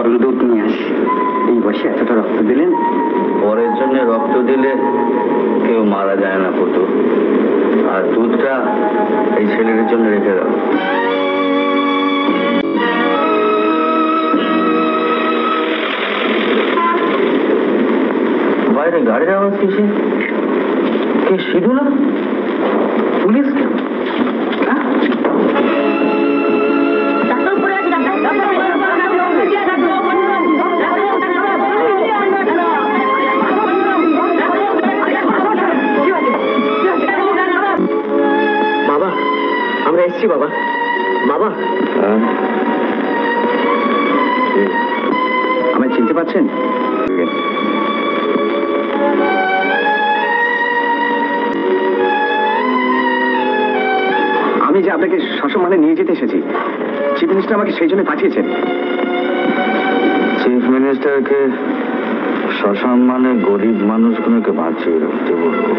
গরম দুধ নিয়ে আসি। এই বয়সে এতটা রক্ত দিলেন। পরের জন্য রক্ত দিলে কেউ মারা যায় না পুতু, আর দুধটা এই ছেলের জন্য রেখে দাও। বাইরে গাড়ির আওয়াজ কিসে? কে? সিধু না? পুলিশ? বাবা, আমরা এসছি বাবা। বাবা, আমায় চিনতে পারছেন? আমি যে আপনাকে সসম্মানে নিয়ে যেতে এসেছি, চিফ মিনিস্টার আমাকে সেই জন্য পাঠিয়েছেন। চিফ মিনিস্টারকে সসম্মানে গরিব মানুষগুলোকে বাঁচিয়ে রাখতে বলবো?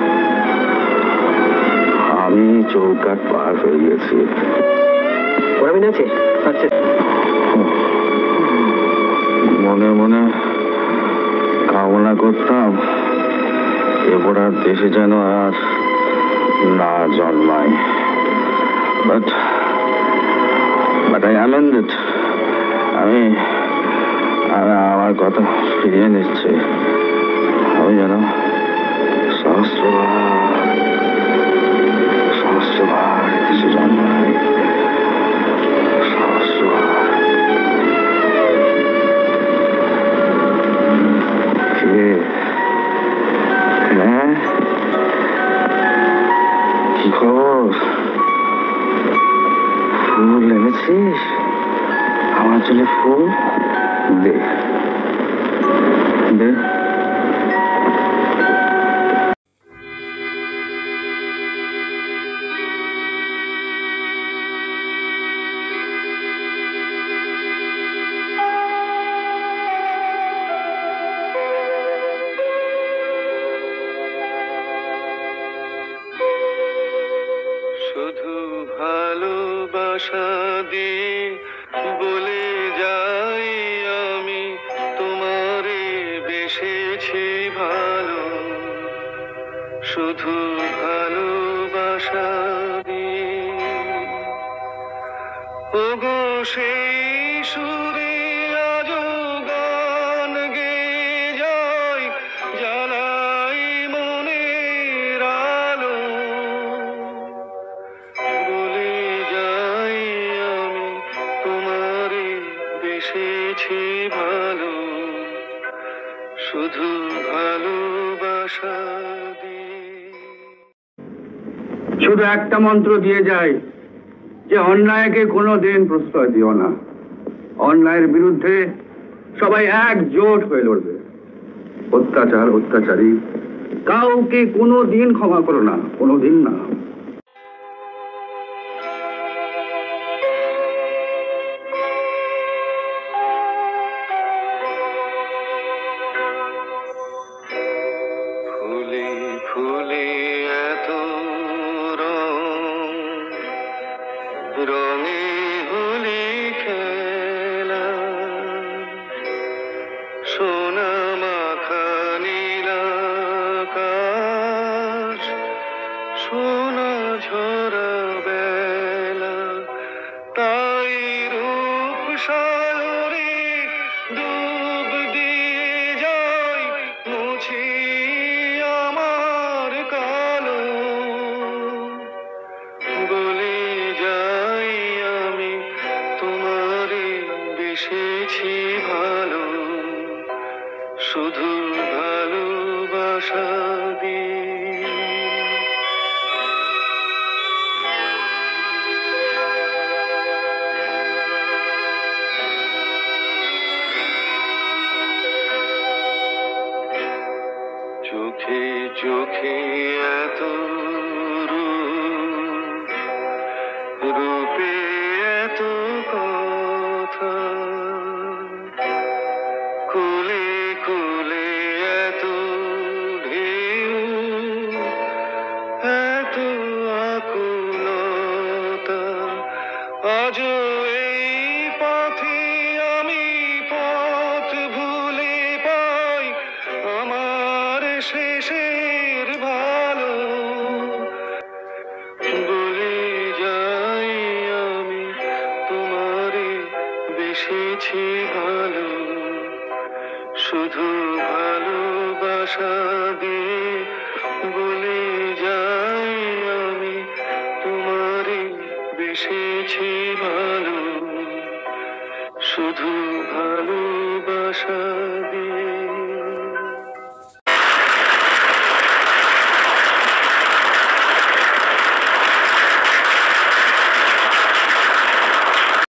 আমি চৌকাট পার হয়ে গেছি। ওরাবিন আছে? আচ্ছা। মনে মনে কামনা করতাম এবার আর দেশে যেন আর না জন্মায়। But I amended. আমি আমার কথা ফিরিয়ে নিচ্ছি। আমি যেন সহস্রবার দেশে জন্মাই। হ্যাঁ, কি খবর? ফুল এনেছিস আমার জন্য? ফুল দে দে। শুধু ভালোবাসা দিয়ে বলে যাই আমি তোমারে বেসেছি ভালো। শুধু ভালোবাসা দিয়ে ওগো সেই সুরে আজো গান গেয়ে যায়, জ্বালাই মনের আলো। বলে যাই আমি তোমারে বেসেছি ভালো। শুধু ভালোবাসা দিয়ে। শুধু একটা মন্ত্র দিয়ে যায় যে অন্যায়কে কোনোদিন প্রশ্রয় দিও না। অন্যায়ের বিরুদ্ধে সবাই একজোট হয়ে লড়বে। অত্যাচার, অত্যাচারী কাউকে কোনোদিন ক্ষমা করো না, কোনোদিন না। ফুলে ফুলে এত রং, রঙে হোলি খেলা, সোনা মাখা নীল আকাশ, সোনা ঝরা বেলা। তাই রূপ সাগরে ডুব দিয়ে যায়, মুছি আমার কালো। বলে যাই আমি তোমারে বেসেছি ভালো। শুধু ভালোবাসা দিয়ে। চোখে চোখে এত রূপ, রূপে এত কথা, কুলে কুলে এত ঢেউ, এত আকুলতা। আজ এই পথে আমি আশা